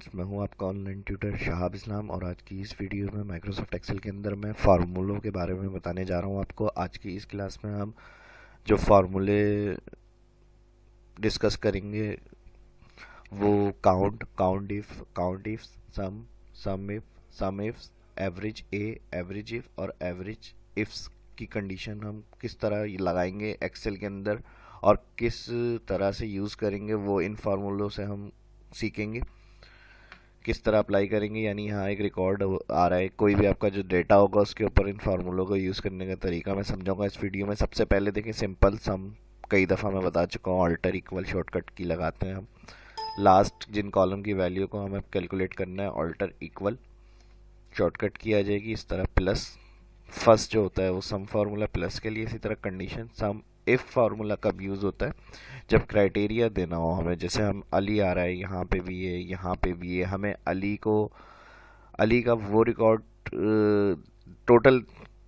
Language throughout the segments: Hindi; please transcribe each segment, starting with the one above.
फ्रेंड्स, मैं हूं आपका ऑनलाइन ट्यूटर शहाब इस्लाम और आज की इस वीडियो में माइक्रोसॉफ्ट एक्सेल के अंदर मैं फार्मूलों के बारे में बताने जा रहा हूं आपको। आज की इस क्लास में हम जो फार्मूले डिस्कस करेंगे वो count if, sum if, average A, average if और एवरेज इफ्स की कंडीशन हम किस तरह लगाएंगे एक्सेल के अंदर और किस तरह से यूज़ करेंगे वो इन फार्मूलों से हम सीखेंगे। किस तरह अप्लाई करेंगे, यानी यहाँ एक रिकॉर्ड आ रहा है, कोई भी आपका जो डेटा होगा उसके ऊपर इन फार्मूलों को यूज़ करने का तरीका मैं समझाऊंगा इस वीडियो में। सबसे पहले देखें सिंपल सम, कई दफ़ा मैं बता चुका हूँ, ऑल्टर इक्वल शॉर्टकट की लगाते हैं हम। लास्ट जिन कॉलम की वैल्यू को हमें कैलकुलेट करना है, ऑल्टर इक्वल शॉर्टकट की आ जाएगी इस तरह, प्लस फर्स्ट जो होता है वो सम फार्मूला प्लस के लिए, इसी तरह कंडीशन सम इफ फार्मूला कब यूज़ होता है, जब क्राइटेरिया देना हो हमें। जैसे हम अली आ रहा है, यहाँ पे भी है, यहाँ पे भी है, हमें अली का वो रिकॉर्ड टोटल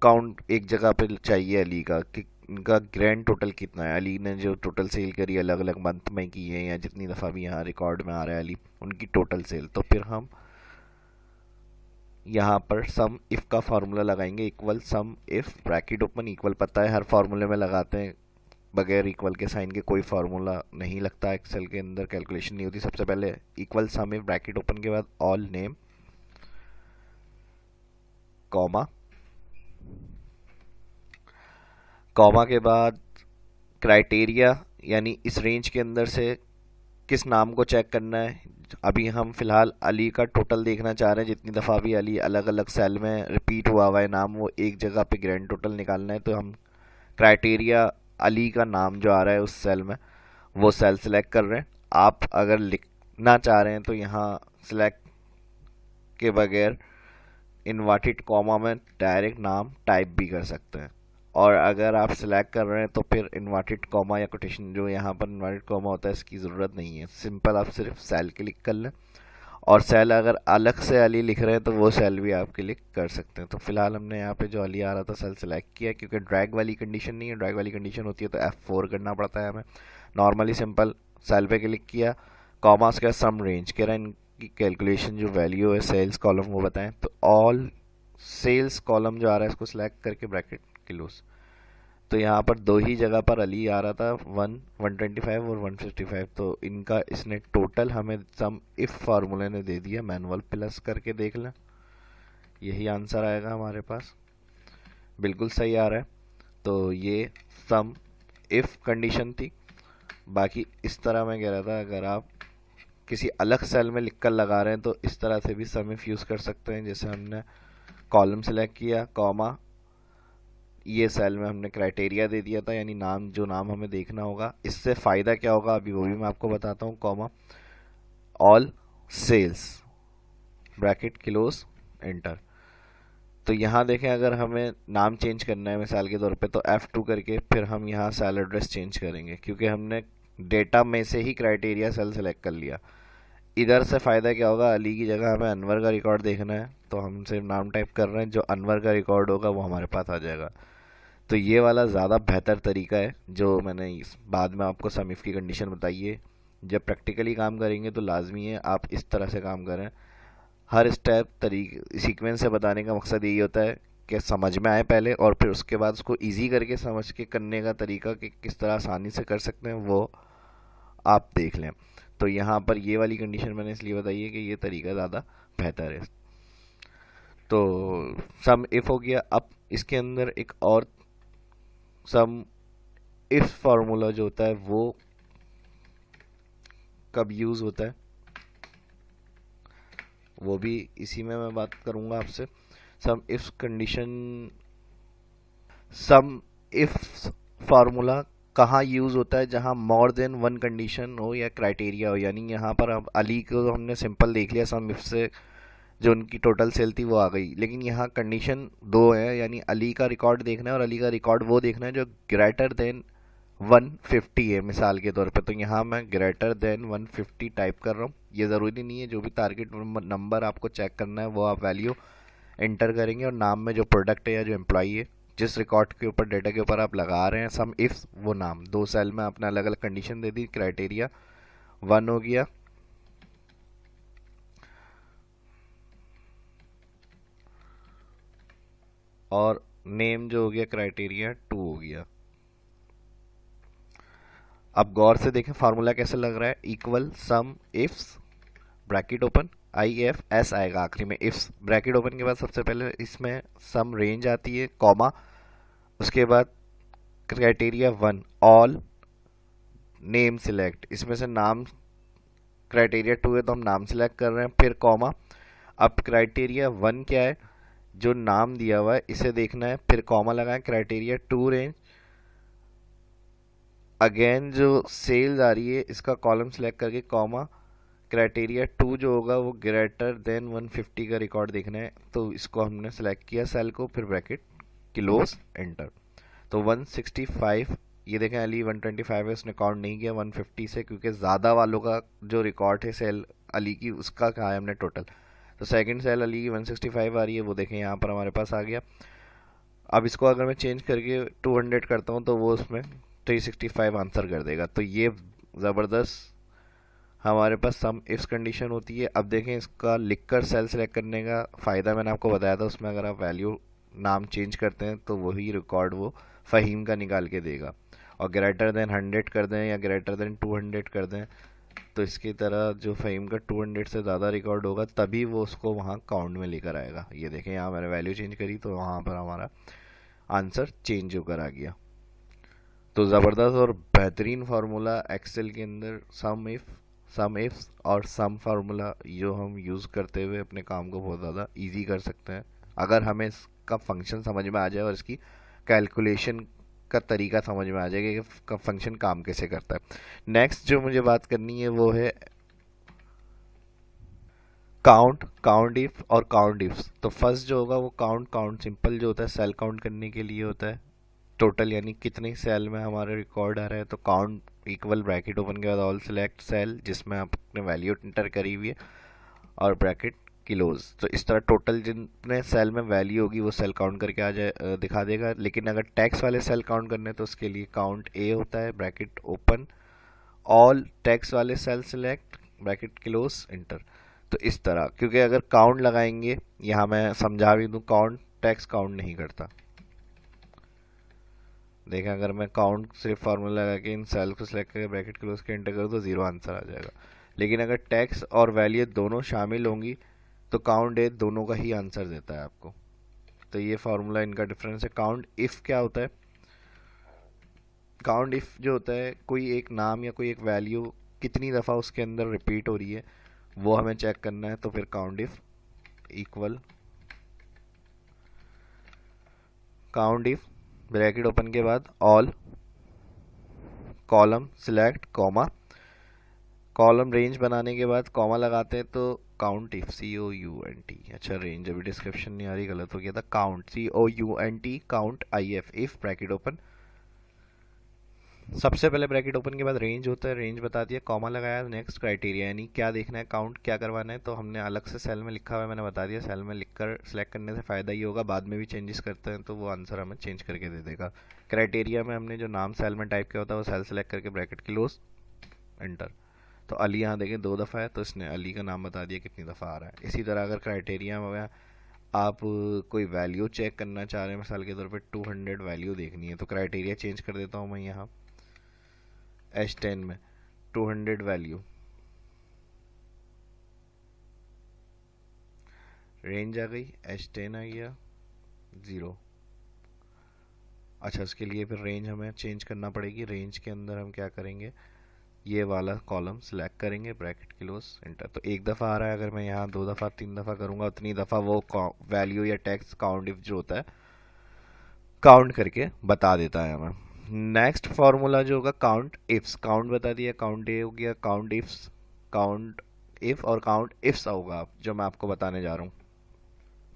काउंट एक जगह पे चाहिए अली का, कि इनका ग्रैंड टोटल कितना है, अली ने जो टोटल सेल करी अलग अलग मंथ में की है या जितनी दफ़ा भी यहाँ रिकॉर्ड में आ रहा है अली, उनकी टोटल सेल। तो फिर हम यहाँ पर सम इफ का फार्मूला लगाएंगे, equal some if bracket open equal, पता है हर फार्मूले में लगाते हैं, बगैर इक्वल के साइन के कोई फार्मूला नहीं लगता, एक्सेल के अंदर कैलकुलेशन नहीं होती। सबसे पहले equal some if bracket open के बाद ऑल नेम, कॉमा, कॉमा के बाद क्राइटेरिया, यानी इस रेंज के अंदर से किस नाम को चेक करना है। अभी हम फिलहाल अली का टोटल देखना चाह रहे हैं, जितनी दफ़ा भी अली अलग अलग सेल में रिपीट हुआ है नाम, वो एक जगह पे ग्रैंड टोटल निकालना है। तो हम क्राइटेरिया अली का नाम जो आ रहा है उस सेल में, वो सेल सिलेक्ट कर रहे हैं। आप अगर लिखना चाह रहे हैं तो यहाँ सिलेक्ट के बगैर इन्वर्टेड कॉमा में डायरेक्ट नाम टाइप भी कर सकते हैं, और अगर आप सिलेक्ट कर रहे हैं तो फिर इन्वर्टेड कॉमा या कोटेशन, जो यहाँ पर इन्वर्टेड कॉमा होता है, इसकी ज़रूरत नहीं है। सिंपल आप सिर्फ सेल क्लिक कर लें, और सेल अगर अलग से अली लिख रहे हैं तो वो सेल भी आप क्लिक कर सकते हैं। तो फिलहाल हमने यहाँ पे जो अली आ रहा था सेल सेलेक्ट किया, क्योंकि ड्रैग वाली कंडीशन नहीं है, ड्रैग वाली कंडीशन होती है तो F4 करना पड़ता है हमें। नॉर्मली सिंपल सेल पे क्लिक किया, कॉमा उसके बाद सम रेंज कह रहा है, इनकी कैलकुलेशन जो वैल्यू है सेल्स कॉलम वो बताएं। तो ऑल सेल्स कॉलम जो आ रहा है इसको सिलेक्ट करके ब्रैकेट क्लोज। तो यहाँ पर दो ही जगह पर अली आ रहा था, 125 और 155, तो इनका इसने टोटल हमें सम इफ फार्मूले ने दे दिया। मैनुअल प्लस करके देख लें, यही आंसर आएगा हमारे पास, बिल्कुल सही आ रहा है। तो ये सम इफ कंडीशन थी। बाकी इस तरह मैं कह रहा था, अगर आप किसी अलग सेल में लिख कर लगा रहे हैं तो इस तरह से भी सम इफ यूज़ कर सकते हैं। जैसे हमने कॉलम सेलेक्ट किया, कॉमा, ये सेल में हमने क्राइटेरिया दे दिया था, यानी नाम, जो नाम हमें देखना होगा। इससे फ़ायदा क्या होगा अभी वो भी मैं आपको बताता हूँ। Comma, all cells, bracket close, enter. तो यहाँ देखें, अगर हमें नाम चेंज करना है मिसाल के तौर पे, तो F2 करके फिर हम यहाँ सेल एड्रेस चेंज करेंगे, क्योंकि हमने डेटा में से ही क्राइटेरिया सेल सेलेक्ट कर लिया। इधर से फ़ायदा क्या होगा, अली की जगह हमें अनवर का रिकॉर्ड देखना है तो हम सिर्फ नाम टाइप कर रहे हैं, जो अनवर का रिकॉर्ड होगा वो हमारे पास आ जाएगा। तो ये वाला ज़्यादा बेहतर तरीका है जो मैंने इस बाद में आपको सम इफ की कंडीशन बताई है। जब प्रैक्टिकली काम करेंगे तो लाजमी है आप इस तरह से काम करें। हर स्टेप तरीके सीक्वेंस से बताने का मकसद यही होता है कि समझ में आए पहले, और फिर उसके बाद उसको इजी करके समझ के करने का तरीका कि किस तरह आसानी से कर सकते हैं वो आप देख लें। तो यहाँ पर ये वाली कंडीशन मैंने इसलिए बताई है कि ये तरीका ज़्यादा बेहतर है। तो सम इफ हो गया। अब इसके अंदर एक और सम इफ फार्मूला जो होता है वो कब यूज़ होता है, वो भी इसी में मैं बात करूंगा आपसे। Sum if condition, sum if formula कहाँ यूज़ होता है, जहाँ मोर देन वन कंडीशन हो या क्राइटेरिया हो। यानी यहाँ पर अब अली को हमने सिंपल देख लिया, सम इफ से जो उनकी टोटल सेल थी वो आ गई, लेकिन यहाँ कंडीशन दो है, यानी अली का रिकॉर्ड देखना है और अली का रिकॉर्ड वो देखना है जो ग्रेटर देन 150 है मिसाल के तौर पे। तो यहाँ मैं ग्रेटर देन 150 टाइप कर रहा हूँ। ये ज़रूरी नहीं है, जो भी टारगेट नंबर आपको चेक करना है वो आप वैल्यू एंटर करेंगे, और नाम में जो प्रोडक्ट है या जो एम्प्लॉई है, जिस रिकॉर्ड के ऊपर, डेटा के ऊपर आप लगा रहे हैं सम इफ, वो नाम। दो सेल में आपने अलग अलग कंडीशन दे दी, क्राइटेरिया 1 हो गया, और नेम जो हो गया क्राइटेरिया 2 हो गया। अब गौर से देखें फार्मूला कैसे लग रहा है, equal some ifs bracket open I F S आएगा आखिरी में, इफ्स ब्रैकेट ओपन के बाद सबसे पहले इसमें सम रेंज आती है कॉमा, उसके बाद क्राइटेरिया 1 ऑल नेम सिलेक्ट, इसमें से नाम क्राइटेरिया 2 है तो हम नाम सिलेक्ट कर रहे हैं, फिर कॉमा। अब क्राइटेरिया 1 क्या है, जो नाम दिया हुआ है इसे देखना है, फिर कॉमा लगाएं, क्राइटेरिया 2 रेंज, अगेन जो सेल्स आ रही है इसका कॉलम सिलेक्ट करके कॉमा, क्राइटेरिया 2 जो होगा वो ग्रेटर देन 150 का रिकॉर्ड देखना है, तो इसको हमने सेलेक्ट किया सेल को, फिर ब्रैकेट क्लोज एंटर। तो 165, ये देखें अली 125 है, उसने काउंट नहीं किया 150 से, क्योंकि ज़्यादा वालों का जो रिकॉर्ड है सेल अली की उसका कहा है हमने टोटल। तो सेकंड सेल अली की 165 आ रही है, वो देखें यहाँ पर हमारे पास आ गया। अब इसको अगर मैं चेंज करके 200 करता हूँ तो वो उसमें 365 आंसर कर देगा। तो ये ज़बरदस्त हमारे पास सम इफ्स कंडीशन होती है। अब देखें इसका लिखकर सेल सेलेक्ट करने का फ़ायदा मैंने आपको बताया था, उसमें अगर आप वैल्यू नाम चेंज करते हैं तो वही रिकॉर्ड वो फ़हीम का निकाल के देगा। और ग्रेटर देन 100 कर दें या ग्रेटर देन 200 कर दें तो इसकी तरह जो फ़हीम का 200 से ज़्यादा रिकॉर्ड होगा तभी वो उसको वहाँ काउंट में लेकर आएगा। ये देखें यहाँ मैंने वैल्यू चेंज करी तो वहाँ पर हमारा आंसर चेंज होकर आ गया। तो ज़बरदस्त और बेहतरीन फार्मूला एक्सेल के अंदर सम इफ्स और सम फार्मूला जो हम यूज़ करते हुए अपने काम को बहुत ज़्यादा इजी कर सकते हैं, अगर हमें इसका फंक्शन समझ में आ जाए और इसकी कैलकुलेशन का तरीका समझ में आ जाए कि फंक्शन काम कैसे करता है। नेक्स्ट जो मुझे बात करनी है वो है काउंट इफ और काउंट इफ्स। तो फर्स्ट जो होगा वो काउंट सिंपल जो होता है सेल काउंट करने के लिए होता है, टोटल यानी कितने सेल में हमारा रिकॉर्ड आ रहा है। तो काउंट इक्वल ब्रैकेट ओपन के बाद ऑल सिलेक्ट सेल जिसमें आपने वैल्यू इंटर करी हुई है और ब्रैकेट क्लोज। तो इस तरह टोटल जितने सेल में वैल्यू होगी वो सेल काउंट करके आ जाए दिखा देगा। लेकिन अगर टैक्स वाले सेल काउंट करने तो उसके लिए काउंट ए होता है ब्रैकेट ओपन ऑल टैक्स वाले cell select bracket close enter. तो इस तरह, क्योंकि अगर काउंट लगाएंगे, यहाँ मैं समझा भी दूँ, काउंट टैक्स काउंट नहीं करता। देखें अगर मैं काउंट सिर्फ फार्मूला लगा के इन सेल को सिलेक्ट करके ब्रैकेट क्लोज के एंटर करूँ तो 0 आंसर आ जाएगा। लेकिन अगर टैक्स और वैल्यू दोनों शामिल होंगी तो काउंट ए दोनों का ही आंसर देता है आपको। तो ये फार्मूला इनका डिफरेंस है। काउंट इफ क्या होता है, काउंट इफ जो होता है कोई एक नाम या कोई एक वैल्यू कितनी दफ़ा उसके अंदर रिपीट हो रही है वो हमें चेक करना है। तो फिर count if equal count if bracket open के बाद all column select comma, column range बनाने के बाद कॉमा लगाते हैं तो काउंट इफ COUNT, अच्छा रेंज अभी डिस्क्रिप्शन नहीं आ रही, गलत हो गया था, count COUNT count IF if bracket open. सबसे पहले ब्रैकेट ओपन के बाद रेंज होता है, रेंज बता दिया, कॉमा लगाया, नेक्स्ट क्राइटेरिया यानी क्या देखना है, काउंट क्या करवाना है तो हमने अलग से सेल में लिखा हुआ है, मैंने बता दिया। सेल में लिखकर सेलेक्ट करने से फ़ायदा ही होगा, बाद में भी चेंजेस करते हैं तो वो आंसर हमें चेंज करके दे देगा। क्राइटेरिया में हमने जो नाम सेल में टाइप किया होता है वो सेल सेलेक्ट करके ब्रैकेट क्लोज एंटर। तो अली यहाँ देखें 2 दफ़ा है तो इसने अली का नाम बता दिया कितनी दफ़ा आ रहा है। इसी तरह अगर क्राइटेरिया में आप कोई वैल्यू चेक करना चाह रहे हैं, मिसाल के तौर पे 200 वैल्यू देखनी है तो क्राइटेरिया चेंज कर देता हूँ मैं यहाँ H10 में 200 वैल्यू, रेंज आ गई, H10 आ गया 0। अच्छा इसके लिए फिर रेंज हमें चेंज करना पड़ेगी। रेंज के अंदर हम क्या करेंगे, ये वाला कॉलम सिलेक्ट करेंगे ब्रैकेट क्लोज एंटर। तो 1 दफ़ा आ रहा है, अगर मैं यहाँ 2 दफ़ा 3 दफ़ा करूँगा उतनी दफ़ा वो वैल्यू या टेक्स्ट काउंट इफ जो होता है काउंट करके बता देता है हमें। नेक्स्ट फार्मूला जो होगा काउंट इफ्स, काउंट बता दिया, काउंट ए हो गया, काउंट इफ्स, काउंट इफ और काउंट इफ्स होगा जो मैं आपको बताने जा रहा हूँ।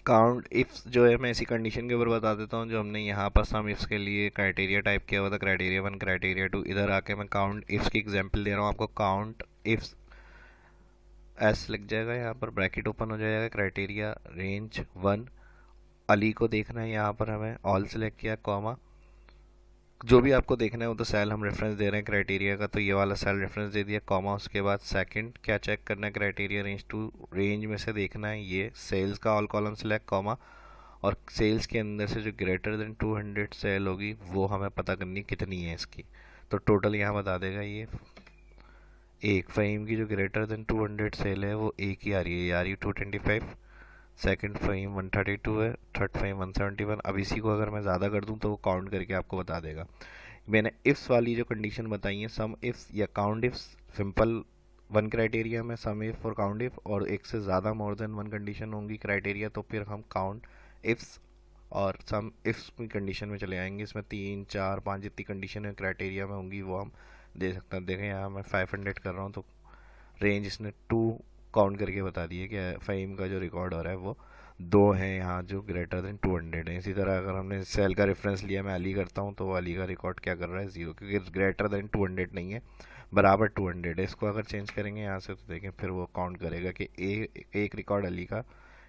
काउंट इफ्स जो है मैं इसी कंडीशन के ऊपर बता देता हूँ जो हमने यहाँ पर सम इफ्स के लिए क्राइटेरिया टाइप किया हुआ था, क्राइटेरिया 1 क्राइटेरिया 2। इधर आके मैं काउंट इफ्स की एग्जांपल दे रहा हूँ आपको। काउंट इफ्स एस लिख जाएगा, यहाँ पर ब्रैकेट ओपन हो जाएगा, क्राइटेरिया रेंज 1 अली को देखना है, यहाँ पर हमें ऑल सेलेक्ट किया, कॉमा जो भी आपको देखना है वो तो सेल हम रेफरेंस दे रहे हैं क्राइटेरिया का, तो ये वाला सेल रेफरेंस दे दिया, कॉमा उसके बाद सेकंड क्या चेक करना है, क्राइटेरिया रेंज 2 रेंज में से देखना है ये सेल्स का ऑल कॉलम सेलेक्ट, कॉमा और सेल्स के अंदर से जो ग्रेटर देन 200 सेल होगी वो हमें पता करनी कितनी है इसकी। तो टोटल यहाँ बता देगा ये एक फ़हीम की जो ग्रेटर देन 200 सेल है वो एक ही आ रही है, ये आ रही है 225, सेकंड फ़हीम 132 है, थर्ड फ़हीम 171। अब इसी को अगर मैं ज़्यादा कर दूं तो वो काउंट करके आपको बता देगा। मैंने इफ्स वाली जो कंडीशन बताई है, सम इफ्स या count ifs, simple one criteria में सम इफ और काउंट इफ, और एक से ज़्यादा मोर देन वन कंडीशन होंगी क्राइटेरिया तो फिर हम काउंट इफ्स और सम इफ्स की कंडीशन में चले आएंगे। इसमें 3 4 5 जितनी कंडीशन क्राइटेरिया में होंगी वो हम दे सकते हैं। देखें यहाँ मैं 500 कर रहा हूँ तो रेंज इसने 2 काउंट करके बता दिए कि फ़हीम का जो रिकॉर्ड हो रहा है वो 2 है यहाँ जो ग्रेटर देन 200 है। इसी तरह अगर हमने सेल का रेफरेंस लिया, मैं अली करता हूँ तो वो अली का रिकॉर्ड क्या कर रहा है 0, क्योंकि ग्रेटर देन 200 नहीं है, बराबर 200 है। इसको अगर चेंज करेंगे यहाँ से तो देखें फिर वो काउंट करेगा कि एक रिकॉर्ड अली का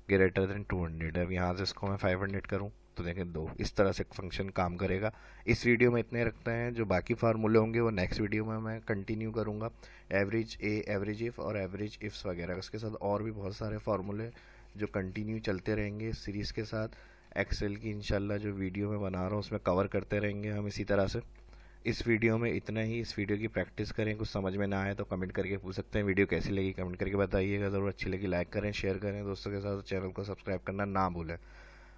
ग्रेटर देन 200 है। अब यहाँ से इसको मैं 500 करूँ तो देखें 2। इस तरह से फंक्शन काम करेगा। इस वीडियो में इतने रखते हैं, जो बाकी फार्मूले होंगे वो नेक्स्ट वीडियो में मैं कंटिन्यू करूँगा। एवरेज ए, एवरेज इफ़ और एवरेज इफ्स वगैरह, उसके साथ और भी बहुत सारे फार्मूले जो कंटिन्यू चलते रहेंगे इस सीरीज़ के साथ। एक्सेल की इंशाल्लाह जो वीडियो मैं बना रहा हूँ उसमें कवर करते रहेंगे हम इसी तरह से। इस वीडियो में इतना ही। इस वीडियो की प्रैक्टिस करें, कुछ समझ में ना आए तो कमेंट करके पूछ सकते हैं। वीडियो कैसी लगी कमेंट करके बताइएगा ज़रूर। अच्छी लगी लाइक करें, शेयर करें दोस्तों के साथ, चैनल को सब्सक्राइब करना ना भूलें।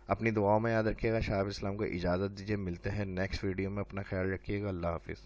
अपनी दुआओं में याद रखिएगा। शाह इस्लाम को इजाज़त दीजिए, मिलते हैं नेक्स्ट वीडियो में। अपना ख्याल रखिएगा। अल्लाह हाफिज़।